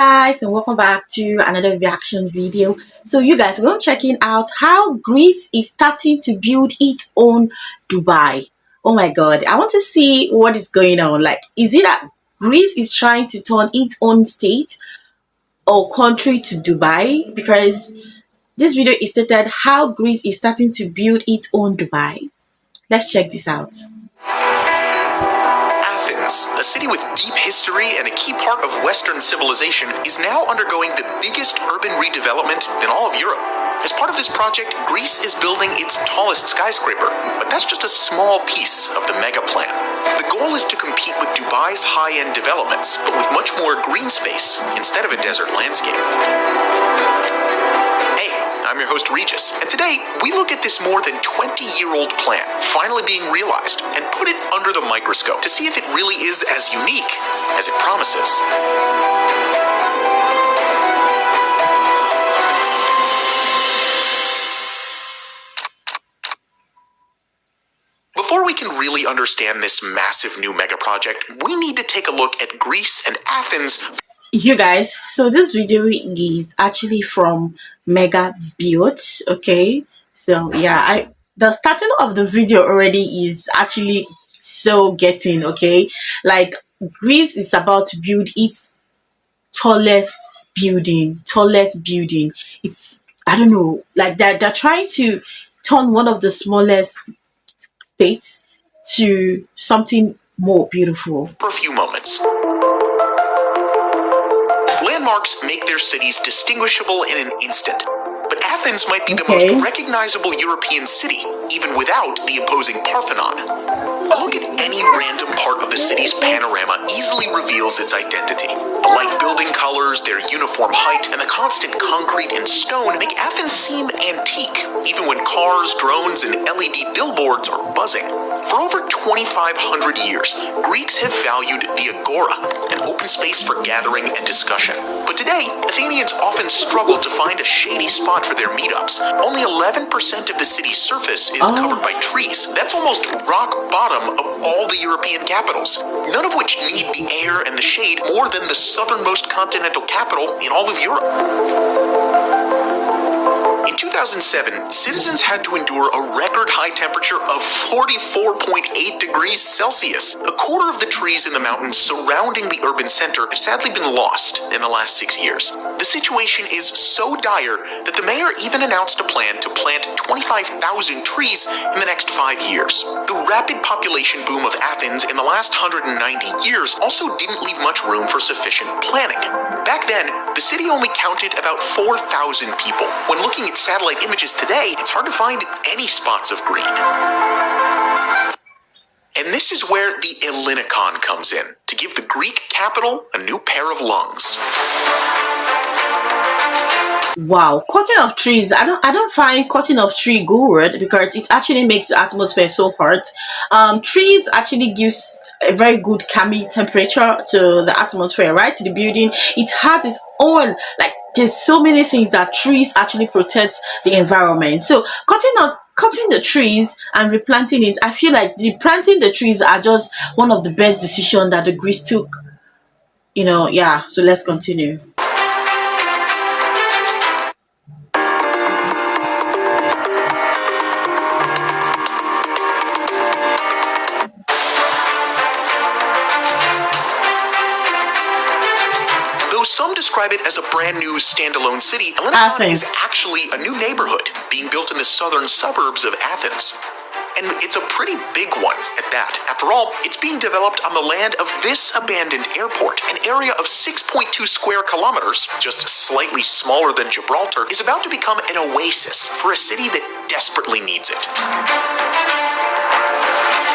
Guys, and welcome back to another reaction video. So you guys, we're checking out how Greece is starting to build its own Dubai. Oh my god, I want to see what is going on. Like, is it that Greece is trying to turn its own state or country to Dubai? Because this video is stated how Greece is starting to build its own Dubai. Let's check this out. Athens, a city with deep history and a key part of Western civilization, is now undergoing the biggest urban redevelopment in all of Europe. As part of this project, Greece is building its tallest skyscraper, but that's just a small piece of the mega plan. The goal is to compete with Dubai's high-end developments, but with much more green space instead of a desert landscape. I'm your host Regis, and today we look at this more than 20-year-old plan finally being realized and put it under the microscope to see if it really is as unique as it promises. Before we can really understand this massive new mega project, we need to take a look at Greece and Athens. You guys, so this video is actually from Mega Builds. Okay, so yeah, the starting of the video already is actually so getting okay. Like, Greece is about to build its tallest building. It's, I don't know, like they're trying to turn one of the smallest states to something more beautiful. For a few moments, landmarks make their cities distinguishable in an instant, but Athens might be the most recognizable European city, even without the imposing Parthenon. A look at any random part of the city's panorama easily reveals its identity. The light building colors, their uniform height, and the constant concrete and stone make Athens seem antique, even when cars, drones, and LED billboards are buzzing. For over 2,500 years, Greeks have valued the agora, an open space for gathering and discussion. But today, Athenians often struggle to find a shady spot for their meetups. Only 11% of the city's surface is covered by trees. That's almost rock bottom of all the European capitals, none of which need the air and the shade more than the southernmost continental capital in all of Europe. In 2007, citizens had to endure a record high temperature of 44.8 degrees Celsius. A quarter of the trees in the mountains surrounding the urban center have sadly been lost in the last 6 years. The situation is so dire that the mayor even announced a plan to plant 25,000 trees in the next 5 years. The rapid population boom of Athens in the last 190 years also didn't leave much room for sufficient planning. Back then, the city only counted about 4,000 people. When looking at satellite images today, it's hard to find any spots of green. And this is where the Ellinikon comes in, to give the Greek capital a new pair of lungs. Wow, cutting of trees. I don't find cutting of tree good because it actually makes the atmosphere so hot. Trees actually gives a very good calming temperature to the atmosphere, right? To the building. It has its own, like, there's so many things that trees actually protect the environment. So cutting the trees and replanting it, I feel like replanting the trees are just one of the best decisions that the Greece took. You know, yeah. So let's continue. Some describe it as a brand new standalone city. Ellinikon is actually a new neighborhood being built in the southern suburbs of Athens. And it's a pretty big one at that. After all, it's being developed on the land of this abandoned airport. An area of 6.2 square kilometers, just slightly smaller than Gibraltar, is about to become an oasis for a city that desperately needs it.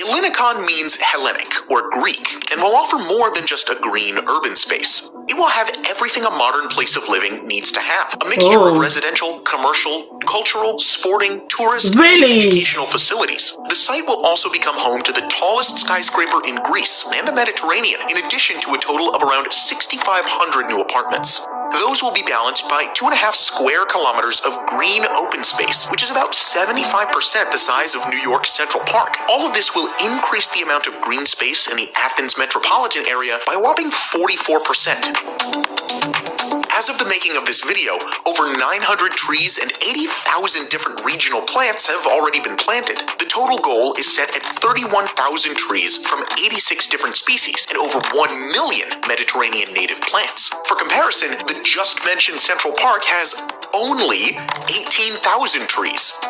Ellinikon means Hellenic, or Greek, and will offer more than just a green urban space. It will have everything a modern place of living needs to have. A mixture of residential, commercial, cultural, sporting, tourist, and educational facilities. The site will also become home to the tallest skyscraper in Greece and the Mediterranean, in addition to a total of around 6,500 new apartments. Those will be balanced by 2.5 square kilometers of green open space, which is about 75% the size of New York's Central Park. All of this will increase the amount of green space in the Athens metropolitan area by a whopping 44%. As of the making of this video, over 900 trees and 80,000 different regional plants have already been planted. The total goal is set at 31,000 trees from 86 different species and over 1 million Mediterranean native plants. For comparison, the just mentioned Central Park has only 18,000 trees.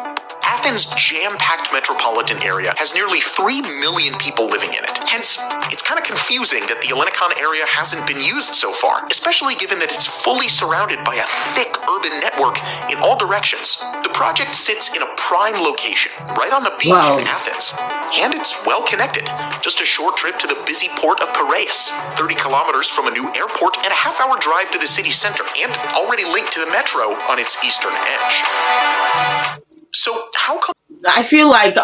Athens' jam-packed metropolitan area has nearly 3 million people living in it. Hence, it's kind of confusing that the Ellinikon area hasn't been used so far, especially given that it's fully surrounded by a thick urban network in all directions. The project sits in a prime location, right on the beach in Athens. And it's well connected. Just a short trip to the busy port of Piraeus, 30 kilometers from a new airport, and a half-hour drive to the city center, and already linked to the metro on its eastern edge. So how come? I feel like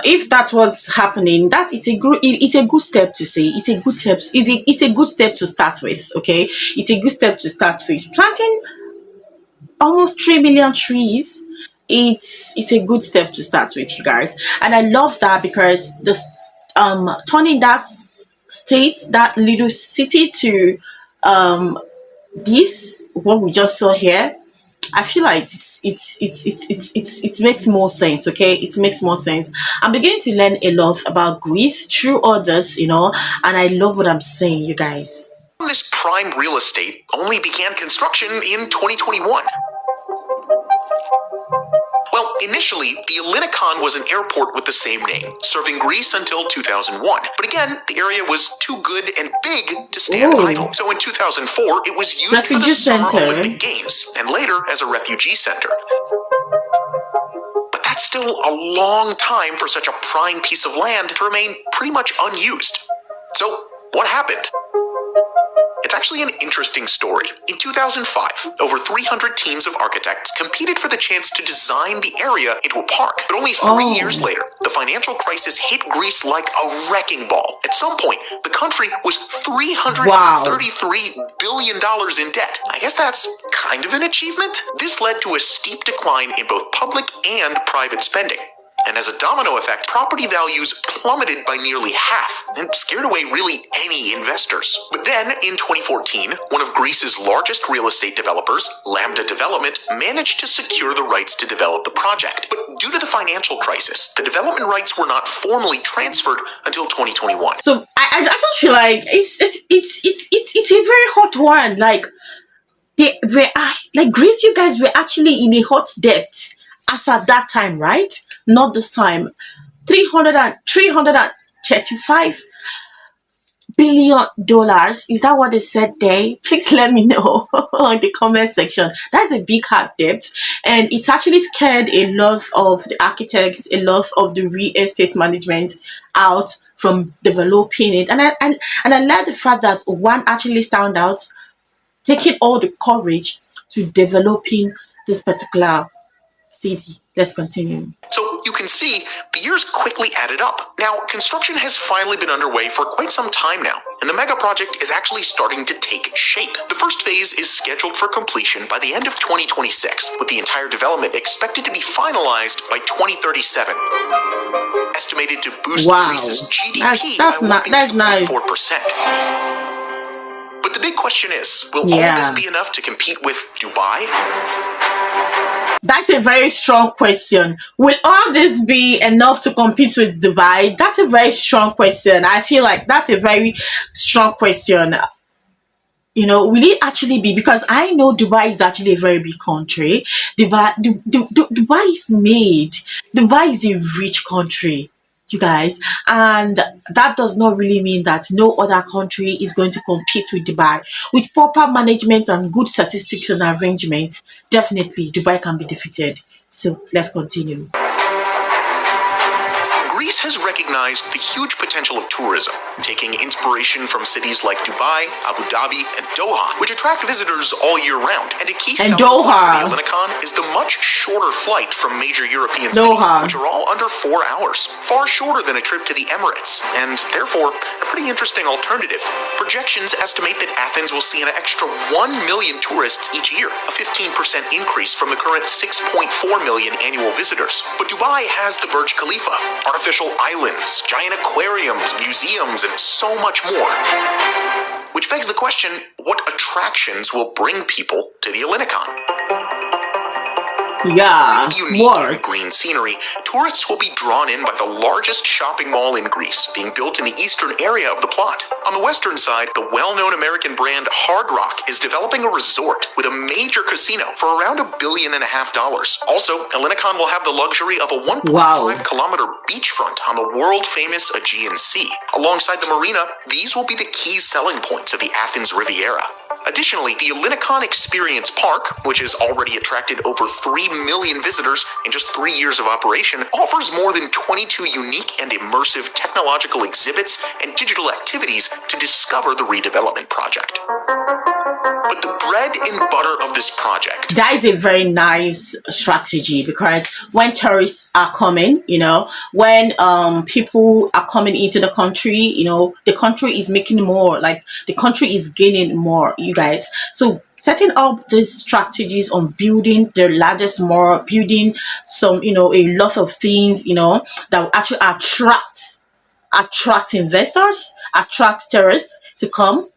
if that was happening, that is it's a good step to say. It's a good step. It's a good step to start with. Okay, it's a good step to start with. Planting almost 3 million trees. It's a good step to start with, you guys, and I love that because the turning that state, that little city to this what we just saw here. I feel like it makes more sense. Okay, it makes more sense. I'm beginning to learn a lot about Greece through others, and I love what I'm saying, you guys. This prime real estate only began construction in 2021. Well, initially, the Ellinikon was an airport with the same name, serving Greece until 2001. But again, the area was too good and big to stand idle. So in 2004, it was used for the Summer Olympic Games, and later as a refugee center. But that's still a long time for such a prime piece of land to remain pretty much unused. So, what happened? It's actually an interesting story. In 2005, over 300 teams of architects competed for the chance to design the area into a park. But only 3 years later, the financial crisis hit Greece like a wrecking ball. At some point, the country was $333 billion in debt. I guess that's kind of an achievement. This led to a steep decline in both public and private spending. And as a domino effect, property values plummeted by nearly half and scared away really any investors. But then, in 2014, one of Greece's largest real estate developers, Lambda Development, managed to secure the rights to develop the project. But due to the financial crisis, the development rights were not formally transferred until 2021. So I just feel like it's a very hot one. Like they were like Greece, you guys were actually in a hot debt as at that time, right? Not this time. 335 billion dollars. Is that what they said there? Please let me know in the comment section. That's a big hard debt, and it's actually scared a lot of the architects, a lot of the real estate management out from developing it. And I like the fact that one actually stand out, taking all the courage to developing this particular city. Let's continue. So you can see the years quickly added up. Now, construction has finally been underway for quite some time now, and the mega project is actually starting to take shape. The first phase is scheduled for completion by the end of 2026, with the entire development expected to be finalized by 2037. Estimated to boost Greece's GDP that's nice. 4%. But the big question is, will all of this be enough to compete with Dubai? That's a very strong question. Will all this be enough to compete with Dubai? That's a very strong question. I feel like that's a very strong question. Will it actually be? Because I know Dubai is actually a very big country. Dubai is made. Dubai is a rich country, you guys, and that does not really mean that no other country is going to compete with Dubai. With proper management and good statistics and arrangement, definitely Dubai can be defeated. So let's continue. Greece has recognized the huge potential of tourism, taking inspiration from cities like Dubai, Abu Dhabi, and Doha, which attract visitors all year round. And a key selling point for the Ellinikon is the much shorter flight from major European cities, which are all under 4 hours, far shorter than a trip to the Emirates, and therefore a pretty interesting alternative. Projections estimate that Athens will see an extra 1 million tourists each year, a 15% increase from the current 6.4 million annual visitors. But Dubai has the Burj Khalifa, artificial islands, giant aquariums, museums, and so much more. Which begs the question, what attractions will bring people to the Ellinikon? Yeah, Besides the unique what? and green scenery, tourists will be drawn in by the largest shopping mall in Greece, being built in the eastern area of the plot. On the western side, the well-known American brand Hard Rock is developing a resort with a major casino for around $1.5 billion. Also, Ellinikon will have the luxury of a 1.5-kilometer beachfront on the world-famous Aegean Sea. Alongside the marina, these will be the key selling points of the Athens Riviera. Additionally, the Ellinikon Experience Park, which has already attracted over 3 million visitors in just 3 years of operation, offers more than 22 unique and immersive technological exhibits and digital activities to discover the redevelopment project. But the bread and butter of this project. That is a very nice strategy, because when tourists are coming, when people are coming into the country, the country is making more, like the country is gaining more, you guys. So setting up these strategies on building the largest mall, building some, a lot of things, that will actually attract investors, attract tourists to come.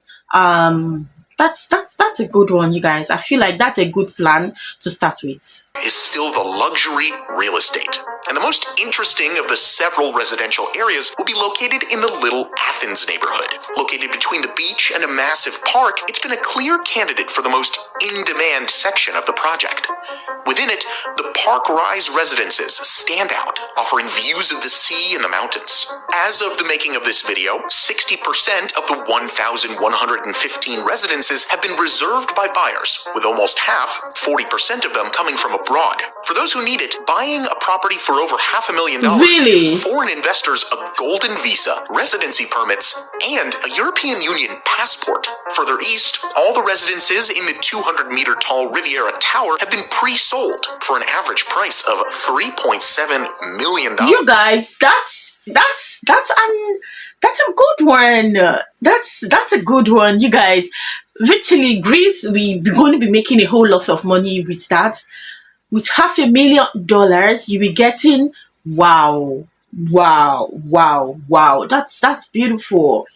That's a good one, you guys. I feel like that's a good plan to start with. Is still the luxury real estate. And the most interesting of the several residential areas will be located in the Little Athens neighborhood. Located between the beach and a massive park, it's been a clear candidate for the most in-demand section of the project. Within it, the Park Rise residences stand out, offering views of the sea and the mountains. As of the making of this video, 60% of the 1,115 residences have been reserved by buyers, with almost half, 40% of them, coming from abroad. For those who need it, buying a property for over $500,000 Really? gives foreign investors a golden visa, residency permits, and a European Union passport. Further east, all the residences in the 200-meter tall Riviera Tower have been pre-sold for an average price of $3.7 million. You guys, that's a good one. That's a good one, you guys. Virtually, Greece, we're going to be making a whole lot of money with that. With $500,000, you'll be getting wow. That's beautiful.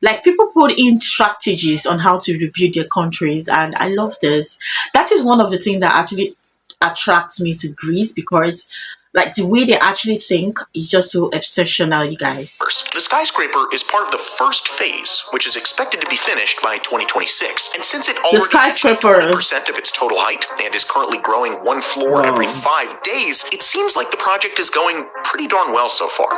Like, people put in strategies on how to rebuild their countries, and I love this. That is one of the things that actually attracts me to Greece, because like the way they actually think is just so exceptional, you guys. The skyscraper is part of the first phase, which is expected to be finished by 2026. And since it already reached 20% of its total height and is currently growing one floor every 5 days, it seems like the project is going pretty darn well so far.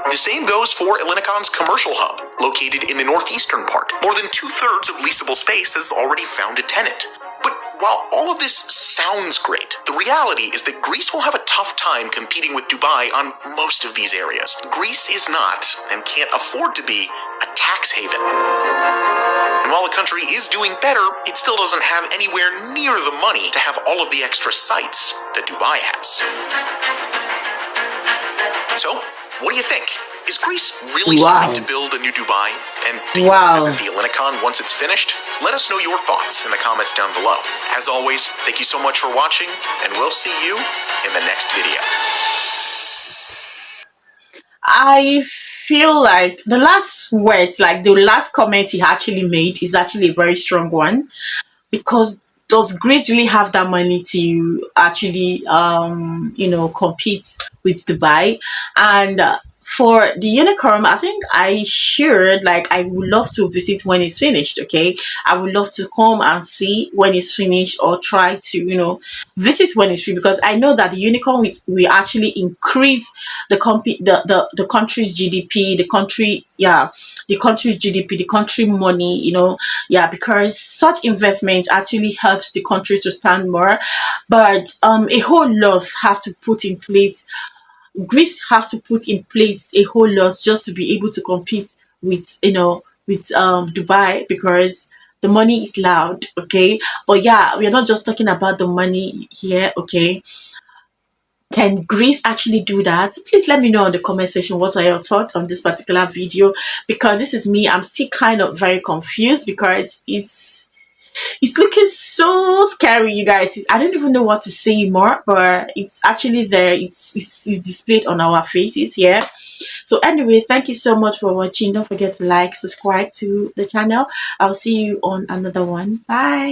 The same goes for Ellinikon's commercial hub, located in the northeastern part. More than 2/3 of leasable space has already found a tenant. But while all of this sounds great, the reality is that Greece will have a tough time competing with Dubai on most of these areas. Greece is not, and can't afford to be, a tax haven. And while the country is doing better, it still doesn't have anywhere near the money to have all of the extra sites that Dubai has. So, what do you think? Is Greece really starting to build a new Dubai? And do you visit the Ellinikon once it's finished? Let us know your thoughts in the comments down below. As always, thank you so much for watching, and we'll see you in the next video. I feel like the last words, like the last comment he actually made, is actually a very strong one, because does Greece really have that money to actually compete with Dubai? And for the Ellinikon, I think I would love to visit when it's finished. Okay, I would love to come and see when it's finished, or try to visit when it's finished, because I know that the Ellinikon will actually increase the country's GDP, the country's GDP, the country money, because such investment actually helps the country to stand more. But a whole lot have to put in place. Greece have to put in place a whole lot just to be able to compete with Dubai, because the money is loud. Okay, but yeah, we are not just talking about the money here. Okay, can Greece actually do that? Please let me know in the comment section what are your thoughts on this particular video, because this is me. I'm still kind of very confused, because It's looking so scary, you guys. I don't even know what to say more, but it's actually there. It's displayed on our faces here. So anyway, thank you so much for watching. Don't forget to like, subscribe to the channel. I'll see you on another one. Bye.